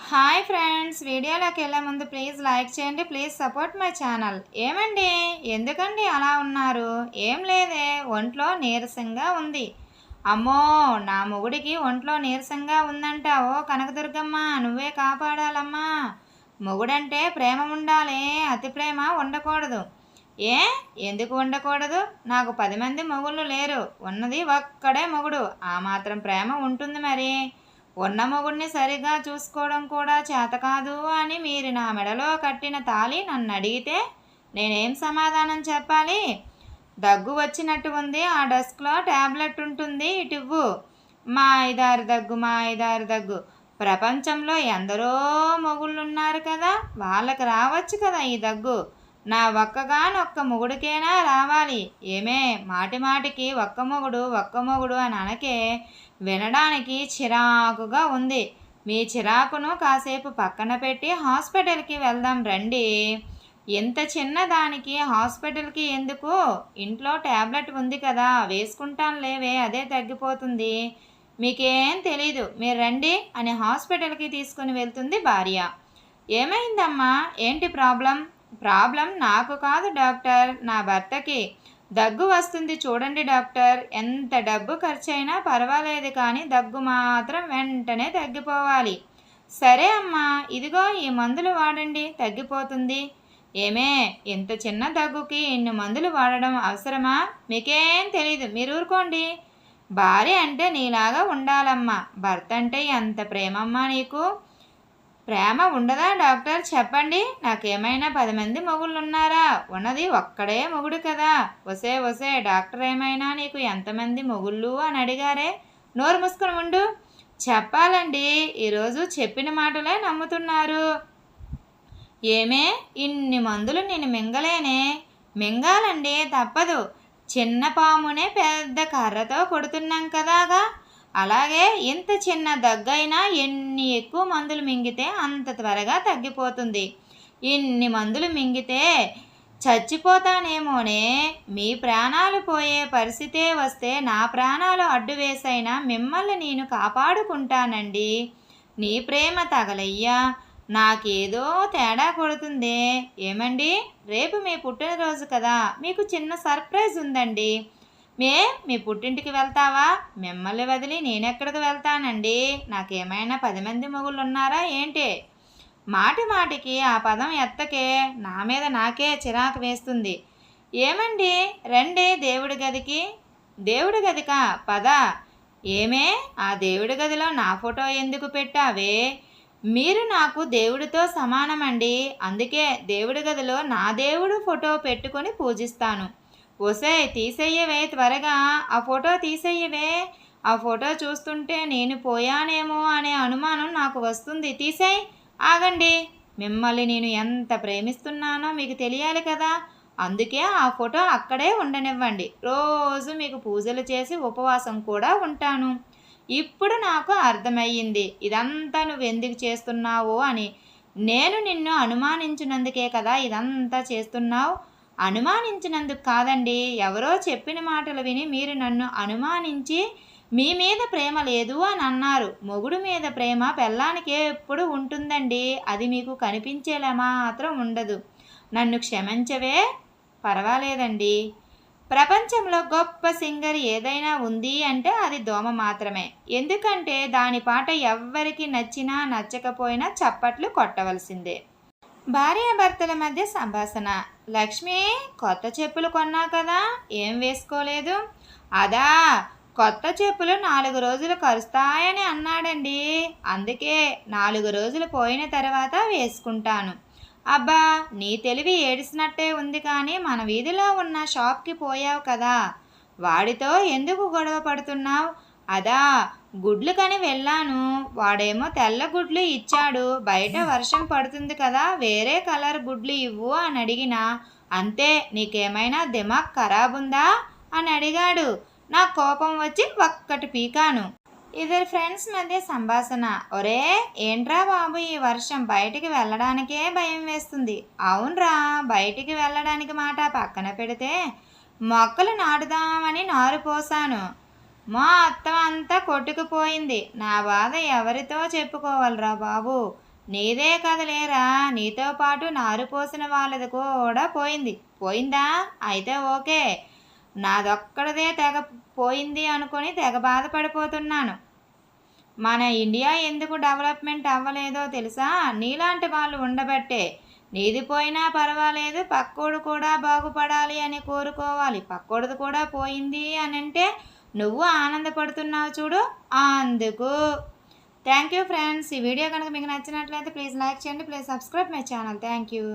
Hi friends, వీడియోలోకి వెళ్ళే ముందు ప్లీజ్ లైక్ చేయండి. Please support my channel. ఏమండి, ఎందుకండి అలా ఉన్నారు? ఏం లేదే, ఒంట్లో నీరసంగా ఉంది. అమ్మో, నా మొగుడికి ఒంట్లో నీరసంగా ఉందంట. ఓ కనకదుర్గమ్మ, నువ్వే కాపాడాలమ్మా. మొగుడంటే ప్రేమ ఉండాలి, అతి ప్రేమ ఉండకూడదు. ఏ ఎందుకు ఉండకూడదు? నాకు 10 మంది మొగుళ్ళు లేరు, ఉన్నది ఒక్కడే మొగుడు. ఆ మాత్రం ప్రేమ ఉంటుంది మరి. ఉన్న మొగుడిని సరిగా చూసుకోవడం కూడా చేత కాదు అని మీరు నా మెడలో కట్టిన తాళి నన్ను అడిగితే నేనేం సమాధానం చెప్పాలి? దగ్గు వచ్చినట్టు ఉంది, ఆ డెస్క్లో ట్యాబ్లెట్ ఉంటుంది, ఇటివ్వు. మా ఐదారు దగ్గు, మా ఐదారు దగ్గు. ప్రపంచంలో ఎందరో మొగుళ్ళున్నారు కదా, వాళ్ళకి రావచ్చు కదా ఈ దగ్గు. నా ఒక్కగానొక్క మొగుడికేనా రావాలి? ఏమే, మాటి మాటికి ఒక్క మొగుడు అని అనకే. వినడానికి చిరాకుగా ఉంది. మీ చిరాకును కాసేపు పక్కన పెట్టి హాస్పిటల్కి వెళ్దాం రండి. ఎంత చిన్నదానికి హాస్పిటల్కి ఎందుకు? ఇంట్లో ట్యాబ్లెట్ ఉంది కదా, వేసుకుంటాను లేవే, అదే తగ్గిపోతుంది. మీకేం తెలీదు, మీరు రండి అని హాస్పిటల్కి తీసుకుని వెళ్తుంది భార్య. ఏమైందమ్మా, ఏంటి ప్రాబ్లం? ప్రాబ్లం నాకు కాదు డాక్టర్, నా భర్తకి. దగ్గు వస్తుంది చూడండి డాక్టర్. ఎంత డబ్బు ఖర్చైనా పర్వాలేదు, కానీ దగ్గు మాత్రం వెంటనే తగ్గిపోవాలి. సరే అమ్మా, ఇదిగో ఈ మందులు వాడండి, తగ్గిపోతుంది. ఏమే, ఇంత చిన్న దగ్గుకి ఇన్ని మందులు వాడడం అవసరమా? మీకేం తెలీదు, మీరు ఊరుకోండి. భార్య అంటే నీలాగా ఉండాలమ్మా. భర్త అంటే ఎంత ప్రేమమ్మా నీకు. ప్రేమ ఉండదా డాక్టర్, చెప్పండి. నాకేమైనా 10 మంది మొగుళ్ళు ఉన్నారా? ఉన్నది ఒక్కడే మొగుడు కదా. ఒసే డాక్టర్, ఏమైనా నీకు ఎంతమంది మొగుళ్ళు అని అడిగారే? నోరు మూసుకొని ఉండు. చెప్పాలండి, ఈరోజు చెప్పిన మాటలే నమ్ముతున్నారు. ఏమే, ఇన్ని మందులు నేను మింగలేనే. మింగాలండి, తప్పదు. చిన్న పామునే పెద్ద కర్రతో కొడుతున్నాం కదాగా, అలాగే ఇంత చిన్న దగ్గైనా ఎన్ని ఎక్కువ మందులు మింగితే అంత త్వరగా తగ్గిపోతుంది. ఇన్ని మందులు మింగితే చచ్చిపోతానేమోనే. మీ ప్రాణాలు పోయే పరిస్థితే వస్తే నా ప్రాణాలు అడ్డు వేసైనా మిమ్మల్ని నేను కాపాడుకుంటానండి. నీ ప్రేమ తగలయ్యా, నాకేదో తేడా కొడుతుందే. ఏమండి, రేపు మీ పుట్టినరోజు కదా, మీకు చిన్న సర్ప్రైజ్ ఉందండి. మీ పుట్టింటికి వెళ్తావా? మిమ్మల్ని వదిలి నేనెక్కడికి వెళ్తానండి? నాకేమైనా 10 మంది మొగుళ్ళు ఉన్నారా ఏంటి? మాటి మాటికి ఆ పదం ఎత్తకే, నా మీద నాకే చిరాకు వేస్తుంది. ఏమండి, రండి దేవుడి గదికి. దేవుడి గదికా? పద. ఏమే, ఆ దేవుడి గదిలో నా ఫోటో ఎందుకు పెట్టావే? మీరు నాకు దేవుడితో సమానమండి, అందుకే దేవుడి గదిలో నా దేవుడు ఫోటో పెట్టుకొని పూజిస్తాను. ఒసే, తీసేయవే త్వరగా, ఆ ఫోటో తీసేయవే. ఆ ఫోటో చూస్తుంటే నేను పోయానేమో అనే అనుమానం నాకు వస్తుంది. తీసేయ్. ఆగండి, మిమ్మల్ని నేను ఎంత ప్రేమిస్తున్నానో మీకు తెలియాలి కదా, అందుకే ఆ ఫోటో అక్కడే ఉండనివ్వండి. రోజు మీకు పూజలు చేసి ఉపవాసం కూడా ఉంటాను. ఇప్పుడు నాకు అర్థమయ్యింది ఇదంతా నువ్వు ఎందుకు చేస్తున్నావు అని. నేను నిన్ను అనుమానించినందుకే కదా ఇదంతా చేస్తున్నావు. అనుమానించినందుకు కాదండి, ఎవరో చెప్పిన మాటలు విని మీరు నన్ను అనుమానించి మీ మీద ప్రేమ లేదు అని అన్నారు. మొగుడు మీద ప్రేమ పెళ్ళానికి ఎప్పుడు ఉంటుందండి, అది మీకు కనిపించేలా మాత్రం ఉండదు. నన్ను క్షమించవే. పర్వాలేదండి. ప్రపంచంలో గొప్ప సింగర్ ఏదైనా ఉంది అంటే అది దోమ మాత్రమే. ఎందుకంటే దాని పాట ఎవ్వరికి నచ్చినా నచ్చకపోయినా చప్పట్లు కొట్టవలసిందే. భార్యాభర్తల మధ్య సంభాషణ. లక్ష్మి, కొత్త చెప్పులు కొన్నా కదా, ఏం వేసుకోలేదు? అదా, కొత్త చెప్పులు 4 రోజులు కరుస్తాయని అన్నాడండి, అందుకే 4 రోజులు పోయిన తర్వాత వేసుకుంటాను. అబ్బా, నీ తెలివి ఏడిసినట్టే ఉంది, కానీ మన వీధిలో ఉన్న షాప్కి పోయావు కదా, వాడితో ఎందుకు గొడవ పడుతున్నావు? అదా, గుడ్లు కని వెళ్ళాను, వాడేమో తెల్ల గుడ్లు ఇచ్చాడు. బయట వర్షం పడుతుంది కదా, వేరే కలర్ గుడ్లు ఇవ్వు అని అడిగినా, అంతే, నీకేమైనా దిమాగ్ ఖరాబ్ ఉందా అని అడిగాడు. నా కోపం వచ్చి ఒక్కటి పీకాను. ఇద్దరు ఫ్రెండ్స్ మధ్య సంభాషణ. ఒరే, ఏంట్రా బాబు, ఈ వర్షం బయటికి వెళ్ళడానికే భయం వేస్తుంది. అవునరా, బయటికి వెళ్ళడానికి మాట పక్కన పెడితే మొక్కలు నాటుదామని నారు పోసాను, మొత్తం అంతా కొట్టుకుపోయింది. నా బాధ ఎవరితో చెప్పుకోవాలిరా బాబు. నీదే కదలేరా, నీతో పాటు నారు పోసిన వాళ్ళది కూడా పోయిందా? అయితే ఓకే, నాదొక్కడిదే తెగ పోయింది అనుకొని తెగ బాధపడిపోతున్నాను. మన ఇండియా ఎందుకు డెవలప్మెంట్ అవ్వలేదో తెలుసా? నీలాంటి వాళ్ళు ఉండబట్టే. నీది పోయినా పర్వాలేదు, పక్కోడు కూడా బాగుపడాలి అని కోరుకోవాలి. పక్కోడిది కూడా పోయింది అని అంటే నువ్వు ఆనందపడుతున్నావు చూడు, అందుకు. Thank you friends. ఈ వీడియో కనుక మీకు నచ్చినట్లయితే ప్లీజ్ లైక్ చేయండి, please subscribe my channel. Thank you.